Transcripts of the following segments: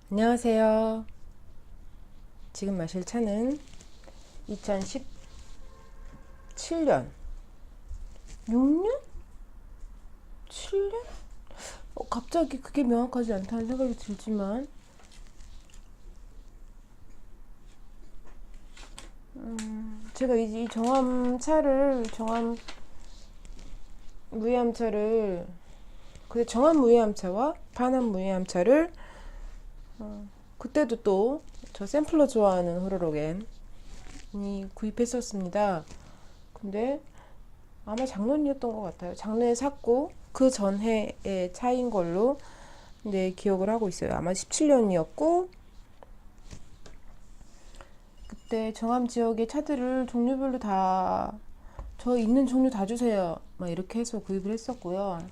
안녕하세요. 지금 마실 차는 2017년, 6년? 7년? 갑자기 그게 명확하지 않다는 생각이 들지만, 제가 이 정암 무해암차를, 그 정암 무해암차와 반암 무해암차를, 그때도 또 저 샘플러 좋아하는 호로로겐이 구입했었습니다. 근데 아마 작년이었던 것 같아요. 작년에 샀고 그 전해의 차인 걸로 기억을 하고 있어요. 아마 17년이었고 그때 정암 지역의 차들을 종류별로 다 저 있는 종류 다 주세요. 막 이렇게 해서 구입을 했었고요.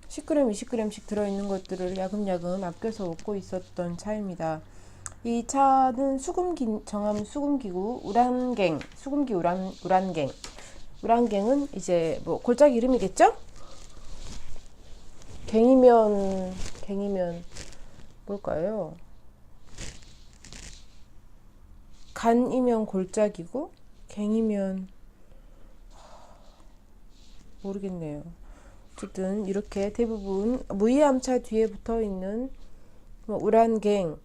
10g, 20g씩 들어있는 것들을 야금야금 아껴서 먹고 있었던 차입니다. 이 차는 정암 수금기구 우란갱. 우란갱은 이제 뭐 골짜기 이름이겠죠? 갱이면 뭘까요? 간이면 골짜기고 갱이면 모르겠네요. 어쨌든 이렇게 대부분 무이암차 뒤에 붙어 있는 뭐 우란갱이라든지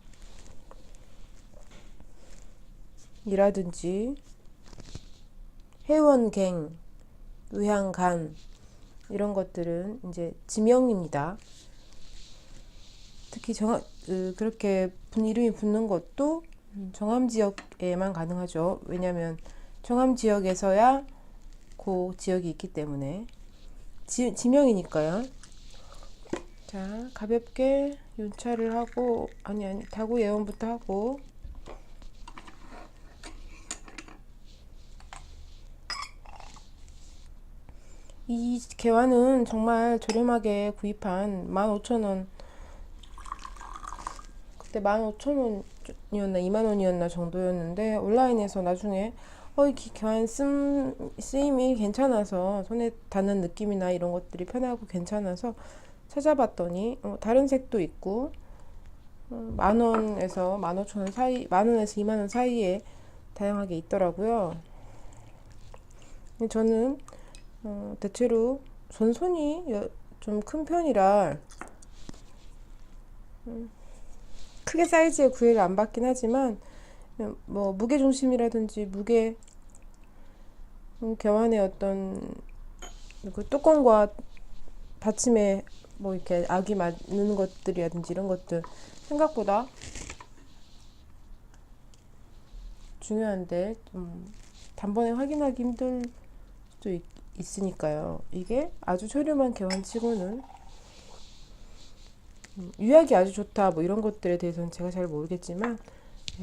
해원갱, 의향간 이런 것들은 이제 지명입니다. 특히 그렇게 이름이 붙는 것도 정암 지역에만 가능하죠. 왜냐하면 정암 지역에서야 그 지역이 있기 때문에 지명이니까요. 자, 가볍게 윤차를 하고 아니 다구 예원부터 하고 이 개화는 정말 저렴하게 구입한 15,000원, 그때 15,000원이었나 20,000원이었나 정도였는데 온라인에서 나중에 이 개화 쓰임이 괜찮아서 손에 닿는 느낌이나 이런 것들이 편하고 괜찮아서 찾아봤더니 다른 색도 있고 10,000원에서 15,000원 사이, 10,000원에서 20,000원 사이에 다양하게 있더라고요. 저는 대체로 손이 좀 큰 편이라 크게 사이즈의 구애를 안 받긴 하지만 뭐 무게 중심이라든지 교환의 어떤 그 뚜껑과 받침에 뭐 이렇게 악이 맞는 것들이라든지 이런 것들 생각보다 중요한데 단번에 확인하기 힘들 수도 있으니까요. 이게 아주 저렴한 교환치고는 유약이 아주 좋다 뭐 이런 것들에 대해서는 제가 잘 모르겠지만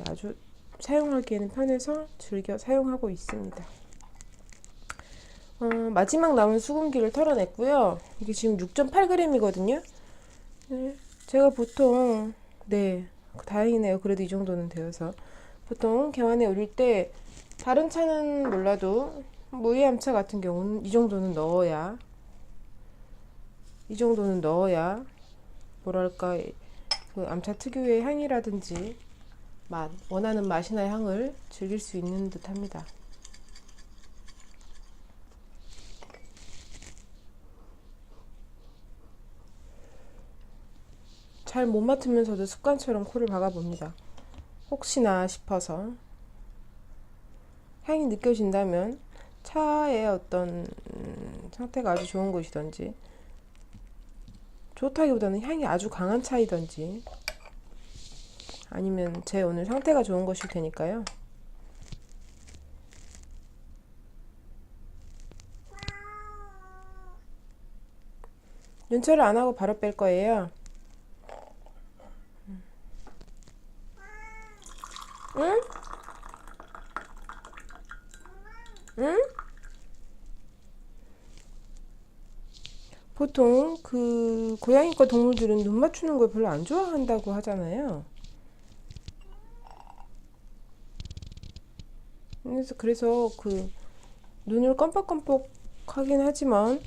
아주 사용하기에는 편해서 즐겨 사용하고 있습니다. 마지막 남은 수금기를 털어냈고요. 이게 지금 6.8g이거든요. 네, 제가 보통 다행이네요. 그래도 이 정도는 되어서 보통 개환에 올릴 때 다른 차는 몰라도 무이암차 같은 경우는 이 정도는 넣어야 뭐랄까 그 암차 특유의 향이라든지 원하는 맛이나 향을 즐길 수 있는 듯 합니다. 잘 못 맡으면서도 습관처럼 코를 박아봅니다. 혹시나 싶어서 향이 느껴진다면 차의 어떤 상태가 아주 좋은 것이든지 좋다기보다는 향이 아주 강한 차이든지 아니면 제 오늘 상태가 좋은 것일 테니까요. 윤철을 안 하고 바로 뺄 거예요. 응? 응? 보통 그 고양이과 동물들은 눈 맞추는 걸 별로 안 좋아한다고 하잖아요. 그래서 그 눈을 껌뻑껌뻑 하긴 하지만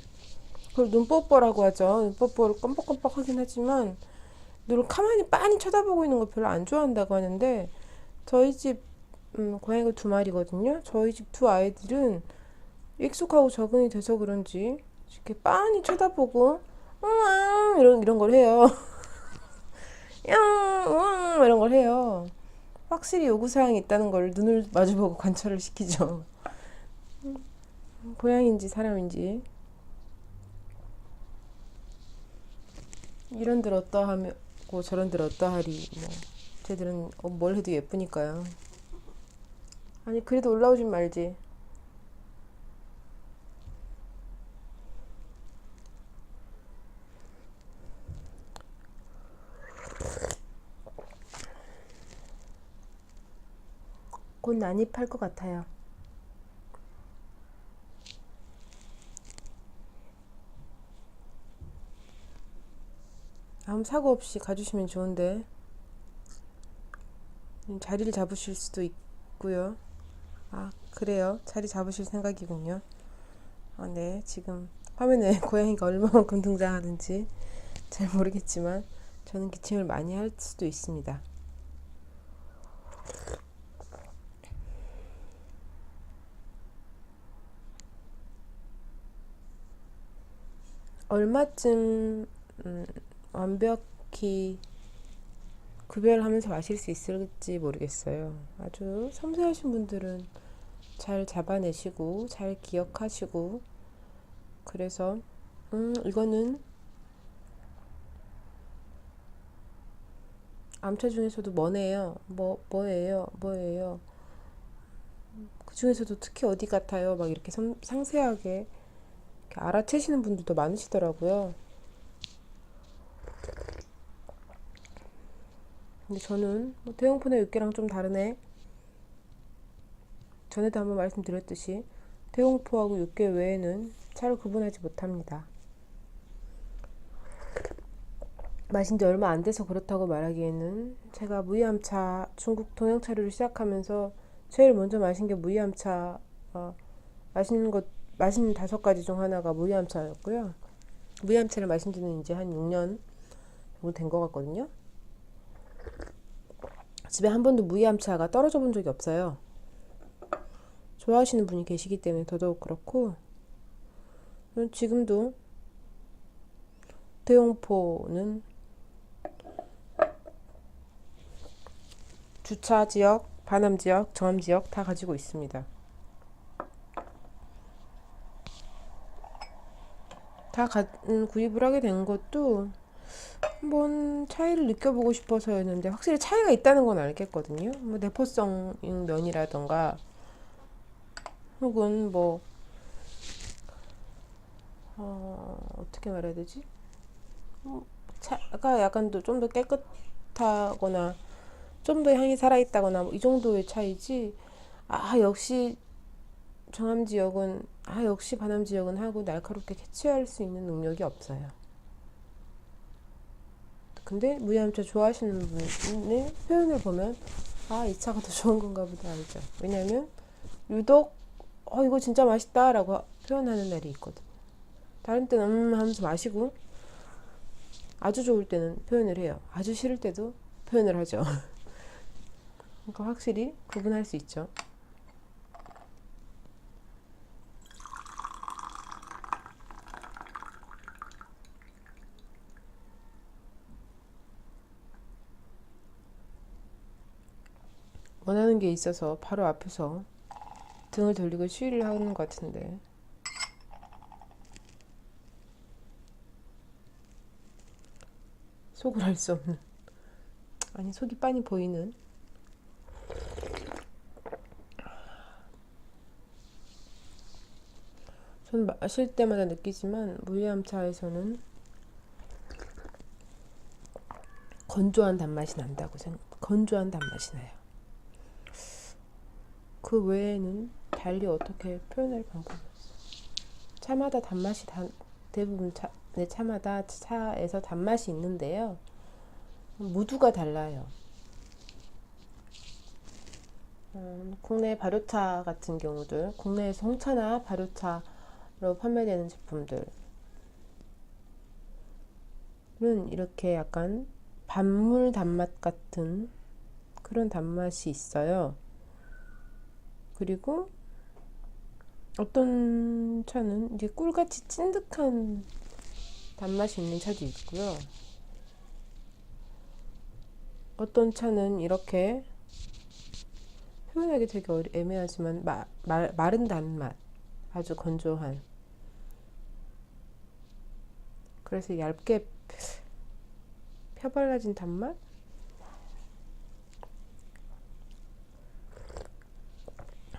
그걸 눈뽀뽀라고 하죠. 눈뽀뽀를 껌뻑껌뻑 하긴 하지만 늘 가만히 빤히 쳐다보고 있는 거 별로 안 좋아한다고 하는데 저희 집 고양이가 두 마리거든요. 저희 집 두 아이들은 익숙하고 적응이 돼서 그런지 이렇게 빤히 쳐다보고 이런 걸 해요. 이런 걸 해요. 확실히 요구사항이 있다는 걸 눈을 마주보고 관찰을 시키죠. 고양인지 사람인지. 이런들 어떠하고 저런들 어떠하리. 뭐 쟤들은 뭘 해도 예쁘니까요. 아니 그래도 올라오진 말지. 곧 난입할 것 같아요. 아무 사고 없이 가주시면 좋은데 자리를 잡으실 수도 있고요. 아 그래요? 자리 잡으실 생각이군요. 아, 네, 지금 화면에 고양이가 얼마만큼 등장하는지 잘 모르겠지만 저는 기침을 많이 할 수도 있습니다. 얼마쯤 완벽히 구별하면서 마실 수 있을지 모르겠어요. 아주 섬세하신 분들은 잘 잡아내시고 잘 기억하시고 그래서 이거는 암차 중에서도 뭐예요 그 중에서도 특히 어디 같아요 막 이렇게 상세하게 이렇게 알아채시는 분들도 많으시더라고요. 근데 저는 대형포나 육개랑 좀 다르네. 전에도 한번 말씀드렸듯이 대형포하고 육개 외에는 차를 구분하지 못합니다. 마신 지 얼마 안 돼서 그렇다고 말하기에는 제가 무이암차 중국 동양차를 시작하면서 제일 먼저 마신 게 무이암차 마시는 5가지 중 하나가 무이암차였고요. 무이암차를 마신 지는 이제 한 6년 정도 된 것 같거든요. 집에 한 번도 무이암차가 떨어져 본 적이 없어요. 좋아하시는 분이 계시기 때문에 더더욱 그렇고 지금도 대용포는 주차 지역, 반암 지역, 정암 지역 다 가지고 있습니다. 다 구입을 하게 된 것도 한번 차이를 느껴보고 싶어서였는데 확실히 차이가 있다는 건 알겠거든요. 뭐 내포성 면이라던가 혹은 뭐 어떻게 말해야 되지? 차가 약간 좀 더 깨끗하거나 좀 더 향이 살아있다거나 뭐이 정도의 차이지. 역시 정암 지역은 역시 반암 지역은 하고 날카롭게 캐치할 수 있는 능력이 없어요. 근데 무이암차 좋아하시는 분의 표현을 보면 이 차가 더 좋은 건가 보다 알죠. 왜냐면 유독 이거 진짜 맛있다 라고 표현하는 날이 있거든. 다른 때는 하면서 마시고 아주 좋을 때는 표현을 해요. 아주 싫을 때도 표현을 하죠. 그러니까 확실히 구분할 수 있죠. 원하는 게 있어서 바로 앞에서 등을 돌리고 시위를 하는 것 같은데 속을 알 수 없는 속이 빤히 보이는 저는 마실 때마다 느끼지만 무이암차에서는 건조한 단맛이 난다고 건조한 단맛이 나요. 그 외에는 달리 어떻게 표현할 방법이 없어요. 차마다 단맛이 대부분 차마다 차에서 단맛이 있는데요. 무두가 달라요. 국내 발효차 같은 경우들, 국내에서 홍차나 발효차로 판매되는 제품들은 이렇게 약간 단물 단맛 같은 그런 단맛이 있어요. 그리고 어떤 차는 이게 꿀같이 찐득한 단맛이 있는 차도 있고요. 어떤 차는 이렇게 표현하기 되게 애매하지만 마른 단맛, 아주 건조한. 그래서 얇게 펴발라진 단맛?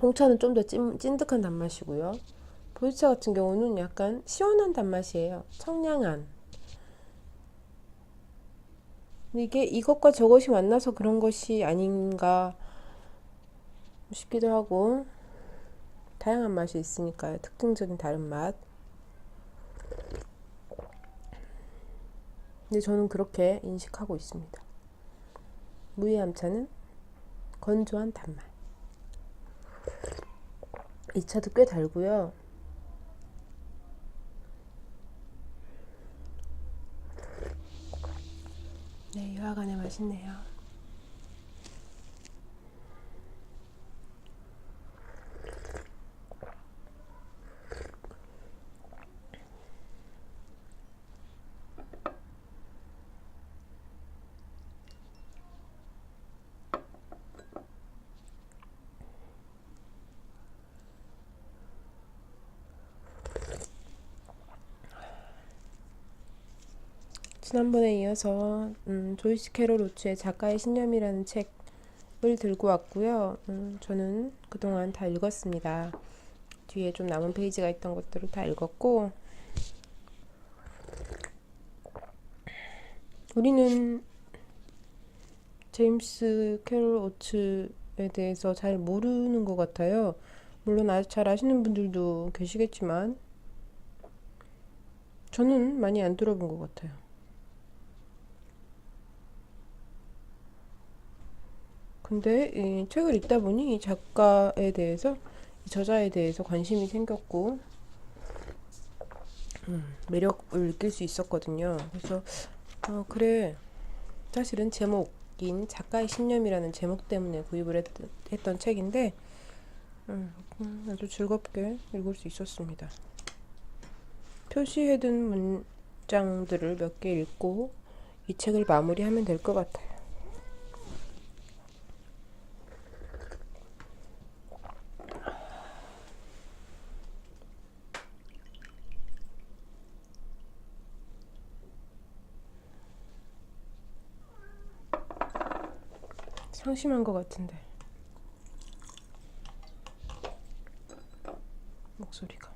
홍차는 좀 더 찐득한 단맛이고요. 보이차 같은 경우는 약간 시원한 단맛이에요. 청량한. 이게 이것과 저것이 만나서 그런 것이 아닌가 싶기도 하고, 다양한 맛이 있으니까요. 특징적인 다른 맛. 근데 저는 그렇게 인식하고 있습니다. 무이암차는 건조한 단맛. 이 차도 꽤 달고요. 네, 유화관에 맛있네요. 지난번에 이어서 조이스 캐롤 오츠의 작가의 신념이라는 책을 들고 왔고요. 저는 그동안 다 읽었습니다. 뒤에 좀 남은 페이지가 있던 것들을 다 읽었고, 우리는 제임스 캐롤 오츠에 대해서 잘 모르는 것 같아요. 물론 잘 아시는 분들도 계시겠지만 저는 많이 안 들어본 것 같아요. 근데 이 책을 읽다 보니 이 작가에 대해서, 이 저자에 대해서 관심이 생겼고 매력을 느낄 수 있었거든요. 그래서 그래, 사실은 제목인 작가의 신념이라는 제목 때문에 구입을 했던 책인데 아주 즐겁게 읽을 수 있었습니다. 표시해둔 문장들을 몇 개 읽고 이 책을 마무리하면 될 것 같아요. 상심한 것 같은데 목소리가.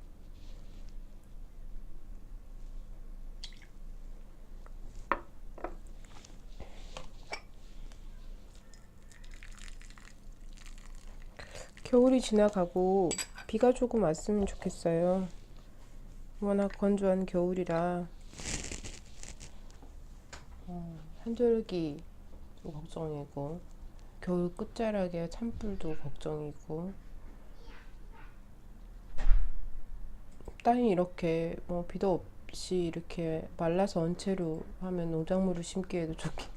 겨울이 지나가고 비가 조금 왔으면 좋겠어요. 워낙 건조한 겨울이라 한절기도 걱정이고 겨울 끝자락에 찬불도 걱정이고, 땅이 이렇게 비도 없이 이렇게 말라서 언체로 하면 농작물을 심기에도 좋긴,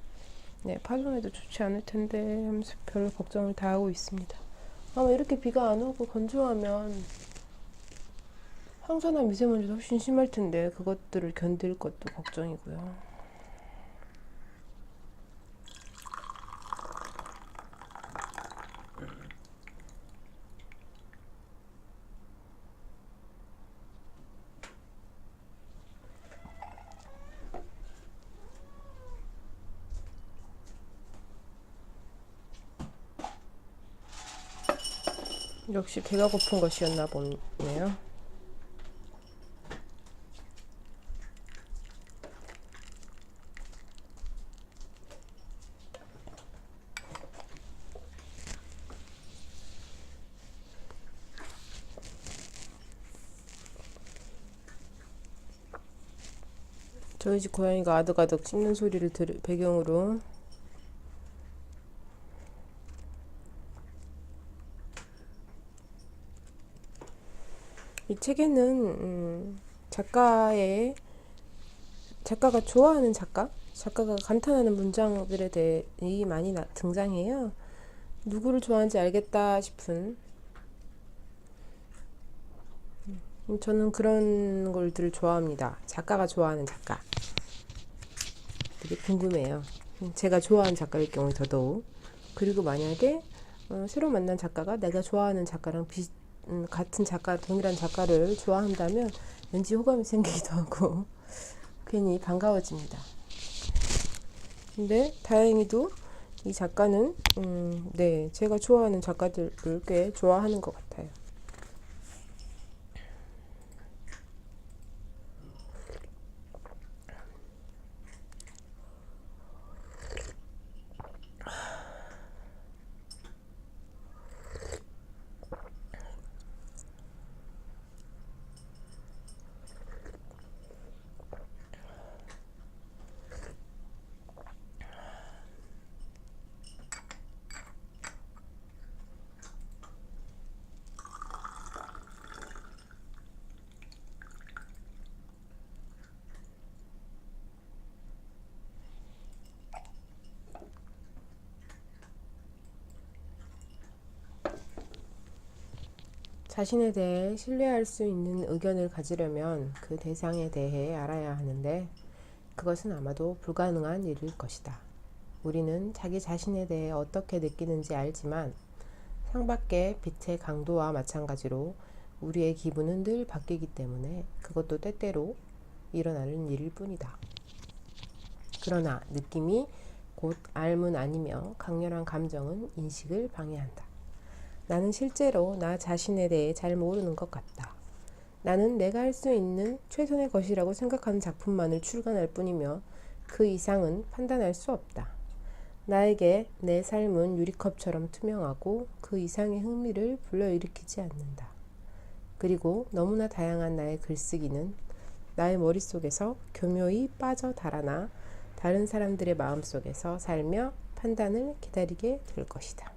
네, 파종에도 좋지 않을 텐데 하면서 별 걱정을 다 하고 있습니다. 아마 이렇게 비가 안 오고 건조하면 황사나 미세먼지도 훨씬 심할 텐데 그것들을 견딜 것도 걱정이고요. 역시 배가 고픈 것이었나 보네요. 저희 집 고양이가 아득아득 씹는 소리를 배경으로 이 책에는 작가의 작가가 좋아하는 작가가 감탄하는 문장들에 대해 많이 등장해요. 누구를 좋아하는지 알겠다 싶은, 저는 그런 걸들 좋아합니다. 작가가 좋아하는 작가. 되게 궁금해요. 제가 좋아하는 작가일 경우에 더더욱. 그리고 만약에 새로 만난 작가가 내가 좋아하는 작가랑 같은 작가, 동일한 작가를 좋아한다면 왠지 호감이 생기기도 하고 괜히 반가워집니다. 근데 다행히도 이 작가는 네, 제가 좋아하는 작가들을 꽤 좋아하는 것 같아요. 자신에 대해 신뢰할 수 있는 의견을 가지려면 그 대상에 대해 알아야 하는데 그것은 아마도 불가능한 일일 것이다. 우리는 자기 자신에 대해 어떻게 느끼는지 알지만 창밖의 빛의 강도와 마찬가지로 우리의 기분은 늘 바뀌기 때문에 그것도 때때로 일어나는 일일 뿐이다. 그러나 느낌이 곧 알문 아니며 강렬한 감정은 인식을 방해한다. 나는 실제로 나 자신에 대해 잘 모르는 것 같다. 나는 내가 할 수 있는 최선의 것이라고 생각하는 작품만을 출간할 뿐이며 그 이상은 판단할 수 없다. 나에게 내 삶은 유리컵처럼 투명하고 그 이상의 흥미를 불러일으키지 않는다. 그리고 너무나 다양한 나의 글쓰기는 나의 머릿속에서 교묘히 빠져 달아나 다른 사람들의 마음속에서 살며 판단을 기다리게 될 것이다.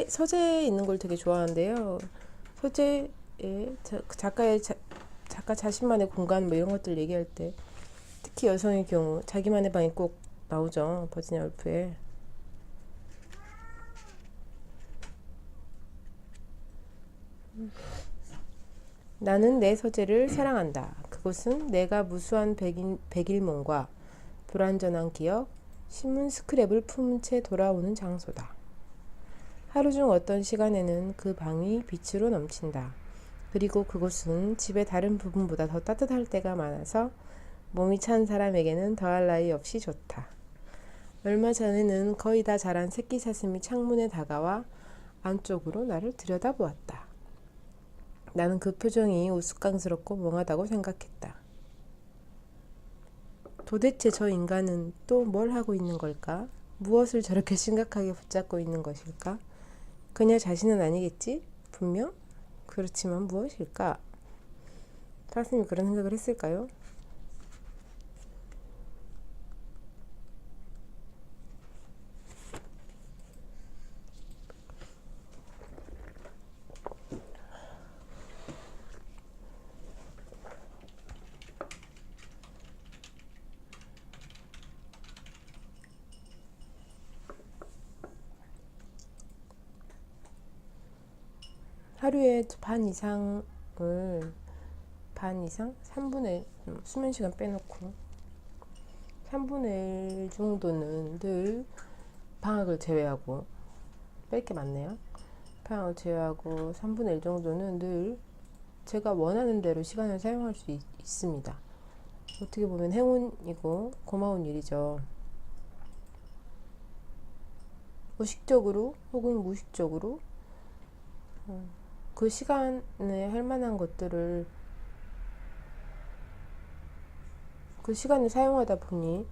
서재에 있는 걸 되게 좋아하는데요. 서재에 작가 자신만의 공간 뭐 이런 것들 얘기할 때 특히 여성의 경우 자기만의 방이 꼭 나오죠. 버지니아 울프에. 나는 내 서재를 사랑한다. 그곳은 내가 무수한 백일몽과 불완전한 기억, 신문 스크랩을 품은 채 돌아오는 장소다. 하루 중 어떤 시간에는 그 방이 빛으로 넘친다. 그리고 그곳은 집의 다른 부분보다 더 따뜻할 때가 많아서 몸이 찬 사람에게는 더할 나위 없이 좋다. 얼마 전에는 거의 다 자란 새끼 사슴이 창문에 다가와 안쪽으로 나를 들여다보았다. 나는 그 표정이 우스꽝스럽고 멍하다고 생각했다. 도대체 저 인간은 또 뭘 하고 있는 걸까? 무엇을 저렇게 심각하게 붙잡고 있는 것일까? 그녀 자신은 아니겠지? 분명? 그렇지만 무엇일까? 사슴이 그런 생각을 했을까요? 하루에 반 이상? 3분의 수면 시간 빼놓고 3분의 1 정도는 늘 방학을 제외하고 뺄 게 많네요. 방학을 제외하고 3분의 1 정도는 늘 제가 원하는 대로 시간을 사용할 수 있습니다. 어떻게 보면 행운이고 고마운 일이죠. 의식적으로 혹은 무의식적으로 그 시간에 할 만한 것들을 그 시간을 사용하다 보니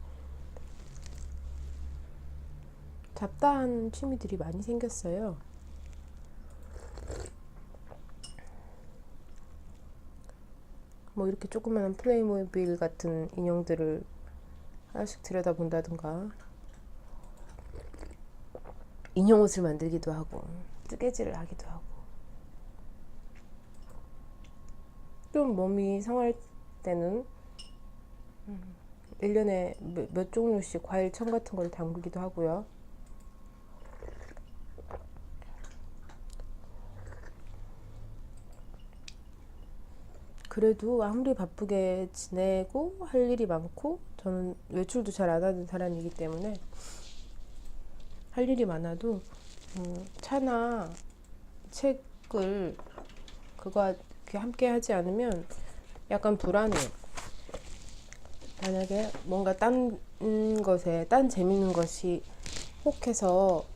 잡다한 취미들이 많이 생겼어요. 뭐 이렇게 조그마한 플레이모빌 같은 인형들을 하나씩 들여다본다든가, 인형 옷을 만들기도 하고 뜨개질을 하기도 하고, 좀 몸이 상할 때는 1년에 몇 종류씩 과일청 같은 걸 담그기도 하고요. 그래도 아무리 바쁘게 지내고 할 일이 많고, 저는 외출도 잘 안 하는 사람이기 때문에 할 일이 많아도 차나 책을 그거 함께 하지 않으면 약간 불안해요. 만약에 뭔가 딴 것에, 딴 재밌는 것이 혹해서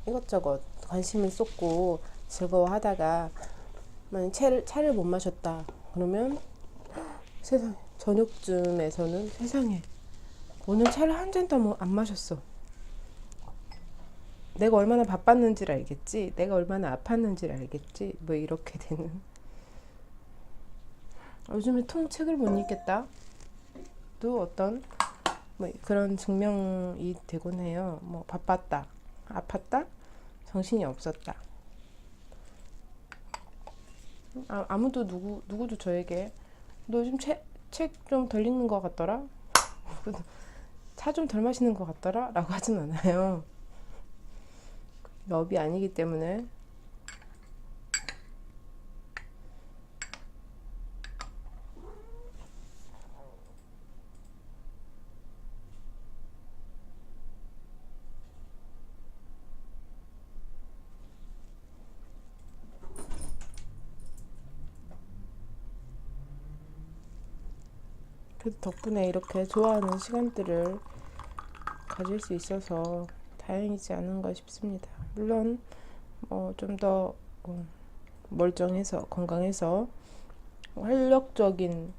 이것저것 관심을 쏟고 즐거워하다가 만약 차를 못 마셨다 그러면, 세상에, 저녁쯤에서는 세상에 오늘 차를 한 잔도 안 마셨어, 내가 얼마나 바빴는지를 알겠지, 내가 얼마나 아팠는지를 알겠지, 뭐 이렇게 되는. 요즘에 통 책을 못 읽겠다 또 어떤 뭐 그런 증명이 되곤 해요. 뭐 바빴다, 아팠다, 정신이 없었다. 아무도 누구도 저에게 너 요즘 책 좀 덜 읽는 것 같더라, 차 좀 덜 마시는 것 같더라 라고 하진 않아요. 업이 아니기 때문에. 그래도 덕분에 이렇게 좋아하는 시간들을 가질 수 있어서 다행이지 않은가 싶습니다. 물론 좀 더 멀쩡해서 건강해서 활력적인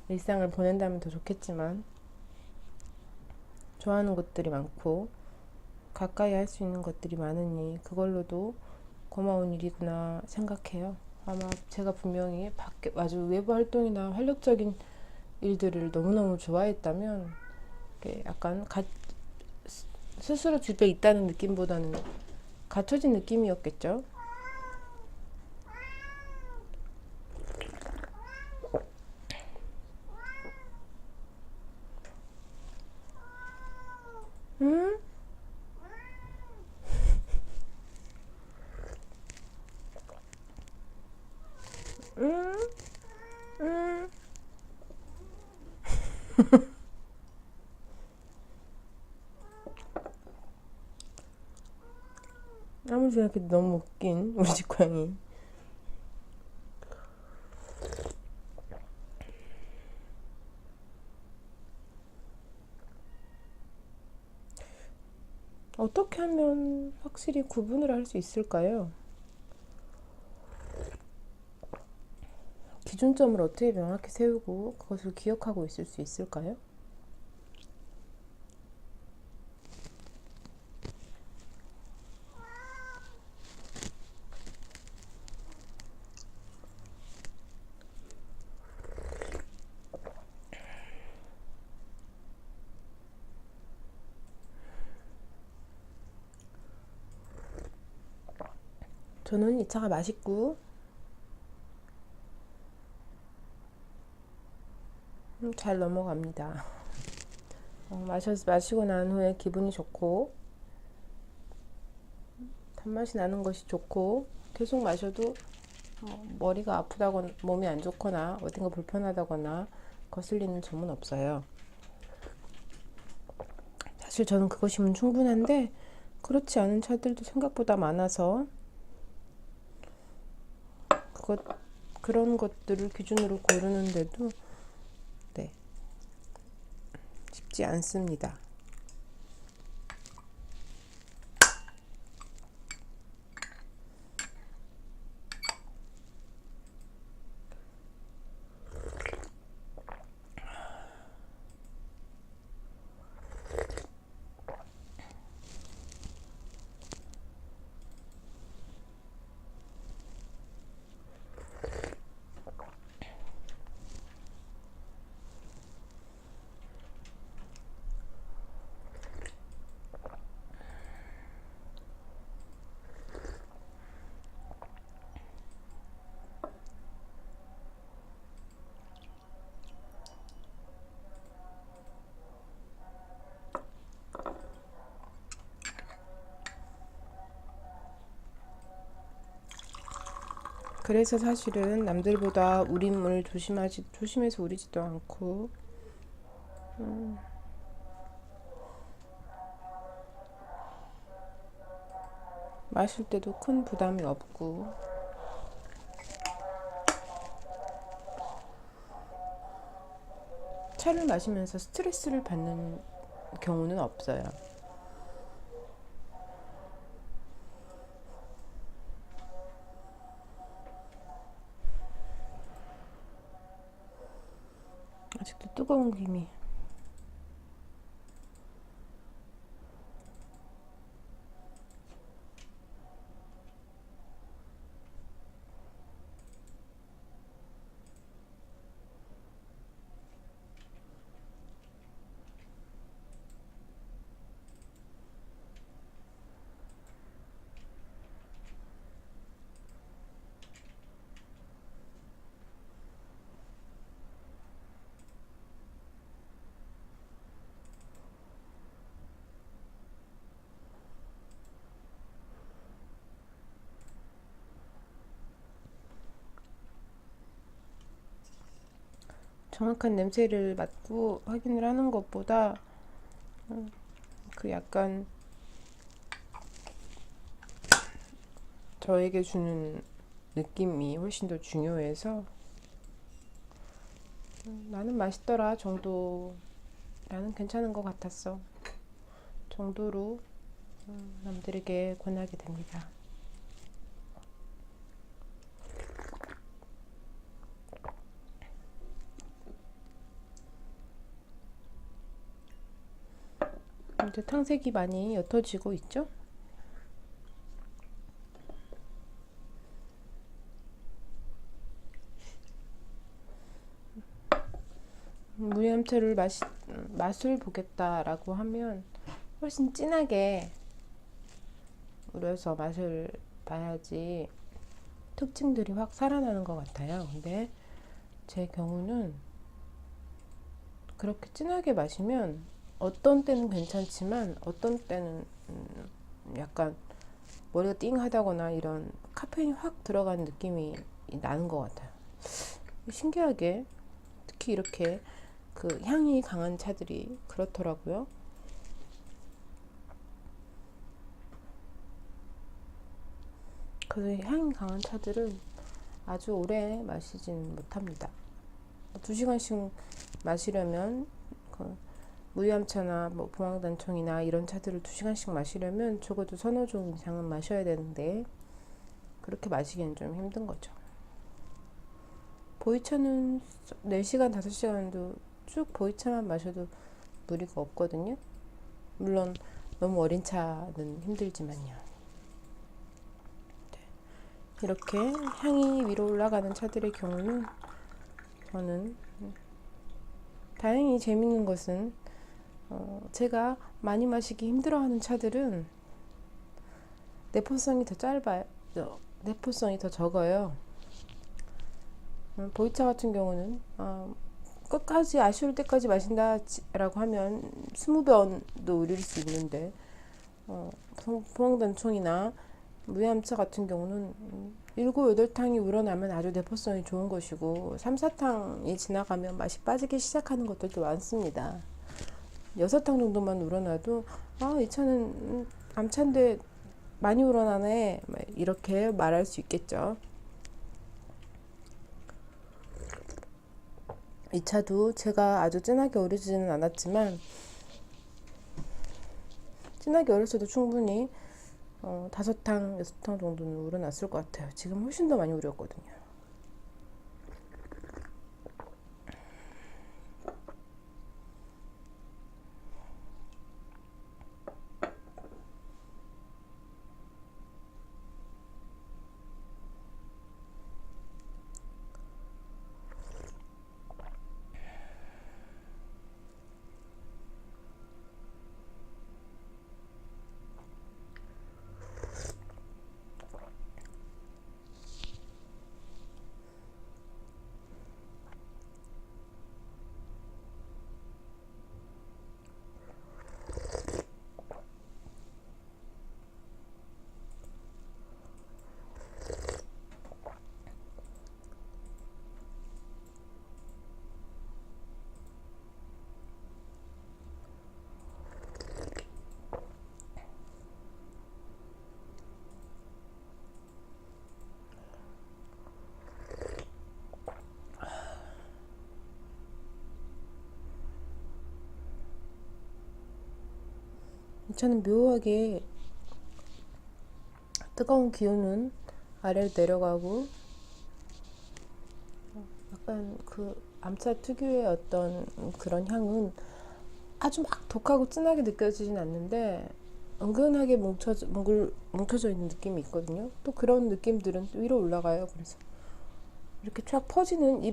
일상을 보낸다면 더 좋겠지만, 좋아하는 것들이 많고 가까이 할 수 있는 것들이 많으니 그걸로도 고마운 일이구나 생각해요. 아마 제가 분명히 밖에 아주 외부 활동이나 활력적인 일들을 너무너무 좋아했다면 약간 스스로 집에 있다는 느낌보다는 갇혀진 느낌이었겠죠. 응? 응? 응? 아무리 생각해도 너무 웃긴 우리 집 고양이. 어떻게 하면 확실히 구분을 할 수 있을까요? 기준점을 어떻게 명확히 세우고 그것을 기억하고 있을 수 있을까요? 저는 이 차가 맛있고 잘 넘어갑니다. 마시고 난 후에 기분이 좋고 단맛이 나는 것이 좋고, 계속 마셔도 머리가 아프다거나 몸이 안 좋거나 어딘가 불편하다거나 거슬리는 점은 없어요. 사실 저는 그것이면 충분한데 그렇지 않은 차들도 생각보다 많아서 그런 것들을 기준으로 고르는데도 네, 쉽지 않습니다. 그래서 사실은 남들보다 우림을 조심해서 우리지도 않고, 마실 때도 큰 부담이 없고, 차를 마시면서 스트레스를 받는 경우는 없어요. 아직도 뜨거운 김이. 정확한 냄새를 맡고 확인을 하는 것보다 그 약간 저에게 주는 느낌이 훨씬 더 중요해서 나는 맛있더라 정도, 나는 괜찮은 것 같았어 정도로 남들에게 권하게 됩니다. 이제 탕색이 많이 옅어지고 있죠? 무염차를 맛을 보겠다라고 하면 훨씬 진하게 우려서 맛을 봐야지 특징들이 확 살아나는 것 같아요. 근데 제 경우는 그렇게 진하게 마시면 어떤 때는 괜찮지만 어떤 때는 약간 머리가 띵하다거나 이런 카페인이 확 들어간 느낌이 나는 것 같아요. 신기하게 특히 이렇게 그 향이 강한 차들이 그렇더라고요. 그 향이 강한 차들은 아주 오래 마시진 못합니다. 2시간씩 마시려면 그 무염차나 뭐 봉황단청이나 이런 차들을 2시간씩 마시려면 적어도 서너 종 이상은 마셔야 되는데 그렇게 마시기는 좀 힘든 거죠. 보이차는 4시간, 5시간도 쭉 보이차만 마셔도 무리가 없거든요. 물론 너무 어린 차는 힘들지만요. 이렇게 향이 위로 올라가는 차들의 경우는 저는 다행히 재밌는 것은 제가 많이 마시기 힘들어하는 차들은 내포성이 더 짧아요. 내포성이 더 적어요. 보이차 같은 경우는 끝까지 아쉬울 때까지 마신다라고 하면 20번도 우릴 수 있는데 포항단총이나 무염차 같은 경우는 7, 8탕이 우러나면 아주 내포성이 좋은 것이고 3, 4탕이 지나가면 맛이 빠지기 시작하는 것들도 많습니다. 6탕 정도만 우러나도 이 차는 암차인데 많이 우러나네 이렇게 말할 수 있겠죠. 이 차도 제가 아주 진하게 우려지지는 않았지만 진하게 우렸어도 충분히 5탕, 6탕 정도는 우러났을 것 같아요. 지금 훨씬 더 많이 우렸거든요. 이 차는 묘하게 뜨거운 기운은 아래로 내려가고 약간 그 암차 특유의 어떤 그런 향은 아주 막 독하고 진하게 느껴지진 않는데 은근하게 뭉쳐져 있는 느낌이 있거든요. 또 그런 느낌들은 또 위로 올라가요. 그래서 이렇게 쫙 퍼지는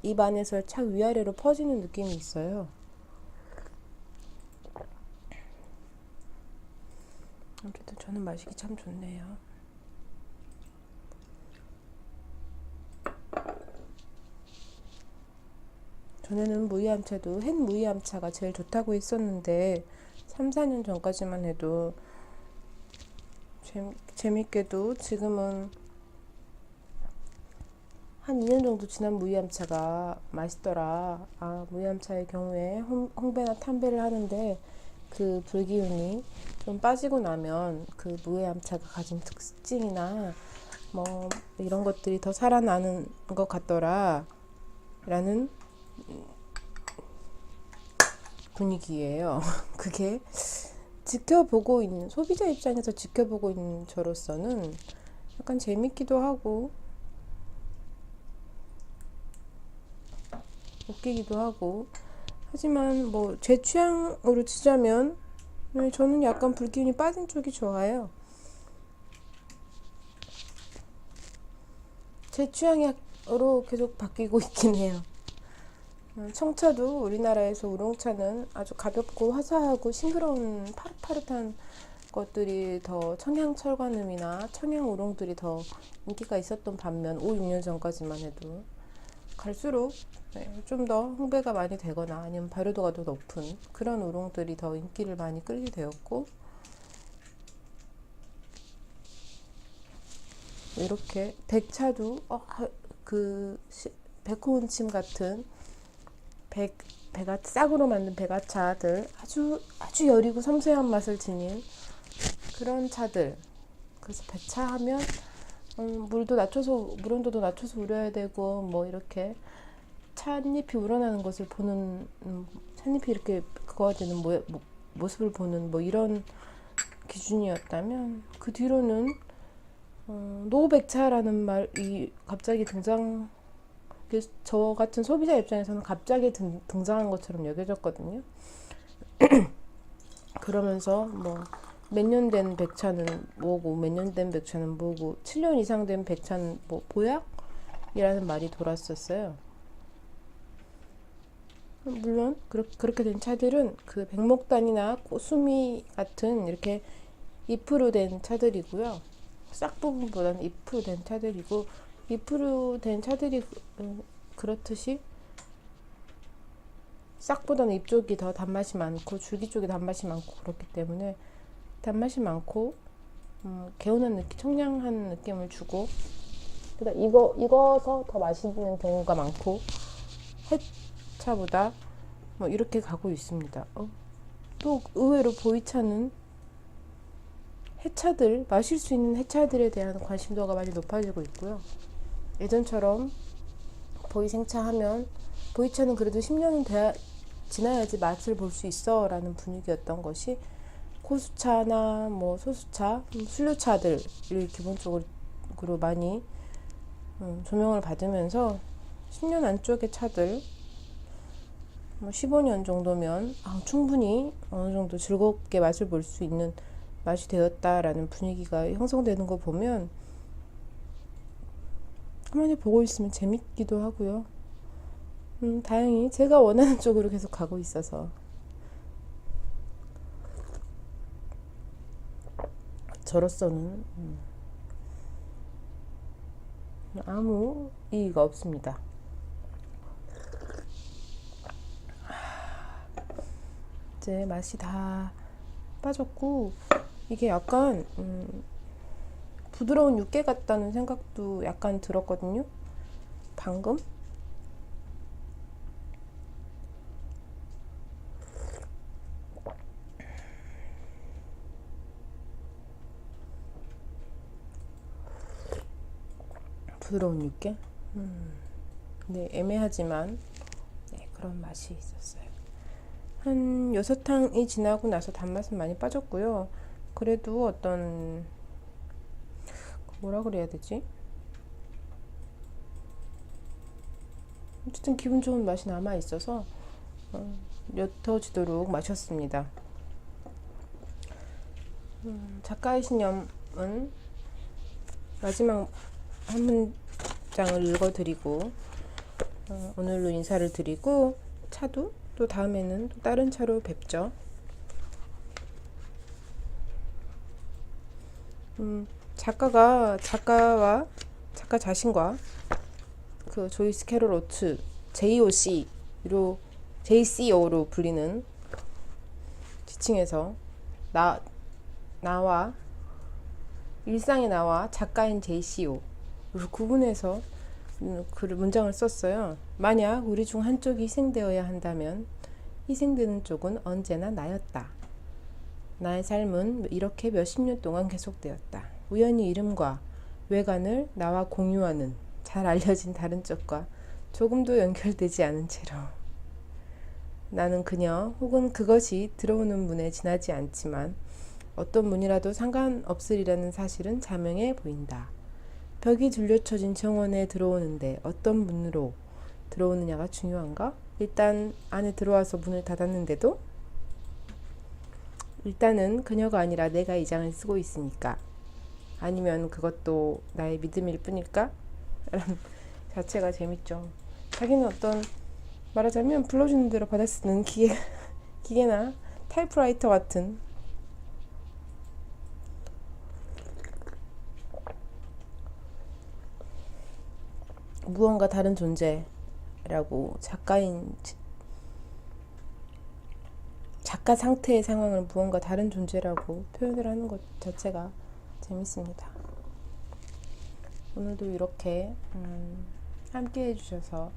입 안에서 착 위아래로 퍼지는 느낌이 있어요. 아무래도 저는 마시기 참 좋네요. 전에는 무이암차도 햇 무이암차가 제일 좋다고 했었는데 3, 4년 전까지만 해도 재밌게도 지금은 한 2년 정도 지난 무이암차가 맛있더라. 아, 무이암차의 경우에 홍배나 탐배를 하는데 그 불기운이 좀 빠지고 나면 그 무이암차가 가진 특징이나 뭐 이런 것들이 더 살아나는 것 같더라 라는 분위기예요. 그게 지켜보고 있는 소비자 입장에서 지켜보고 있는 저로서는 약간 재밌기도 하고 웃기기도 하고 하지만 뭐 제 취향으로 치자면 저는 약간 불기운이 빠진 쪽이 좋아요. 제 취향으로 계속 바뀌고 있긴 해요. 청차도 우리나라에서 우롱차는 아주 가볍고 화사하고 싱그러운 파릇파릇한 것들이 더 청양 철관음이나 청양 우롱들이 더 인기가 있었던 반면 5, 6년 전까지만 해도 갈수록 좀 더 홍배가 많이 되거나 아니면 발효도가 더 높은 그런 우롱들이 더 인기를 많이 끌게 되었고 이렇게 백차도 그 백호운침 같은 싹으로 만든 백아차들 아주 여리고 섬세한 맛을 지닌 그런 차들. 그래서 백차 하면 물 온도도 낮춰서 우려야 되고 뭐 이렇게 찻잎이 우러나는 것을 보는 찻잎이 이렇게 그거가 되는 모습을 보는 뭐 이런 기준이었다면 그 뒤로는 노백차라는 말이 갑자기 저 같은 소비자 입장에서는 갑자기 등장한 것처럼 여겨졌거든요. 그러면서 뭐 몇 년 된 백차는 뭐고 몇 년 된 백차는 뭐고 7년 이상 된 백차는 뭐 보약이라는 말이 돌았었어요. 물론 그렇게 된 차들은 그 백목단이나 코수미 같은 이렇게 잎으로 된 차들이고요. 싹 부분보다는 잎으로 된 차들이고 잎으로 된 차들이 그렇듯이 싹보다는 잎 쪽이 더 단맛이 많고 줄기 쪽이 단맛이 많고 그렇기 때문에 단맛이 많고 개운한 느낌, 청량한 느낌을 주고 그러니까 익어서 더 맛있는 경우가 많고 햇차보다 뭐 이렇게 가고 있습니다. 또 의외로 보이차는 마실 수 있는 해차들에 대한 관심도가 많이 높아지고 있고요. 예전처럼 보이생차 하면 보이차는 그래도 10년은 지나야지 맛을 볼 수 있어 라는 분위기였던 것이 코수차나 뭐 소수차, 술류차들을 기본적으로 많이 조명을 받으면서 10년 안쪽의 차들 15년 정도면 충분히 어느 정도 즐겁게 맛을 볼 수 있는 맛이 되었다라는 분위기가 형성되는 거 보면 가만히 보고 있으면 재밌기도 하고요. 다행히 제가 원하는 쪽으로 계속 가고 있어서 저로서는 아무 이의가 없습니다. 이제 맛이 다 빠졌고 이게 약간 부드러운 육개 같다는 생각도 약간 들었거든요. 방금 부드러운 육개 네, 애매하지만 그런 맛이 있었어요. 한 6탕이 지나고 나서 단맛은 많이 빠졌고요. 그래도 어떤 뭐라 그래야 되지? 어쨌든 기분 좋은 맛이 남아 있어서 옅어지도록 마셨습니다. 작가의 신념은 마지막 한 문장을 읽어드리고 오늘로 인사를 드리고 차도 또 다음에는 또 다른 차로 뵙죠. 작가 자신과 그 조이스 캐롤 오츠 JCO로 불리는 지칭에서 나와 일상의 나와 작가인 JCO를 구분해서 그 문장을 썼어요. 만약 우리 중 한쪽이 희생되어야 한다면 희생되는 쪽은 언제나 나였다. 나의 삶은 이렇게 몇십 년 동안 계속되었다. 우연히 이름과 외관을 나와 공유하는 잘 알려진 다른 쪽과 조금도 연결되지 않은 채로 나는 그녀 혹은 그것이 들어오는 문에 지나지 않지만 어떤 문이라도 상관없으리라는 사실은 자명해 보인다. 벽이 둘러쳐진 정원에 들어오는데 어떤 문으로 들어오느냐가 중요한가? 일단 안에 들어와서 문을 닫았는데도 일단은 그녀가 아니라 내가 이 장을 쓰고 있으니까. 아니면 그것도 나의 믿음일 뿐일까? 라는 자체가 재밌죠. 자기는 어떤 말하자면 불러주는 대로 받아 쓰는 기계나 타이프라이터 같은 무언가 다른 존재라고 작가 상태의 상황을 무언가 다른 존재라고 표현을 하는 것 자체가 재밌습니다. 오늘도 이렇게 함께 해주셔서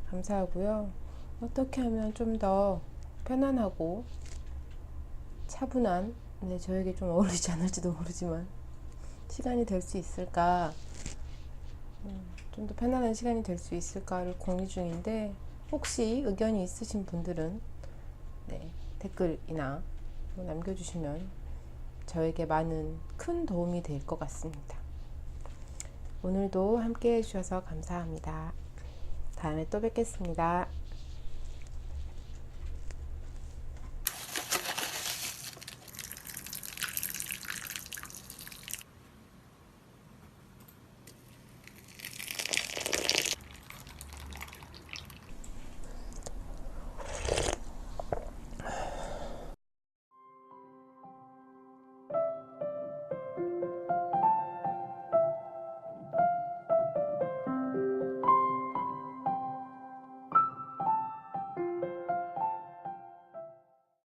감사하고요. 어떻게 하면 좀 더 편안하고 차분한, 저에게 좀 어울리지 않을지도 모르지만 시간이 될 수 있을까, 좀 더 편안한 시간이 될 수 있을까를 고민 중인데, 혹시 의견이 있으신 분들은 댓글이나 남겨주시면 저에게 많은 큰 도움이 될 것 같습니다. 오늘도 함께 해주셔서 감사합니다. 다음에 또 뵙겠습니다.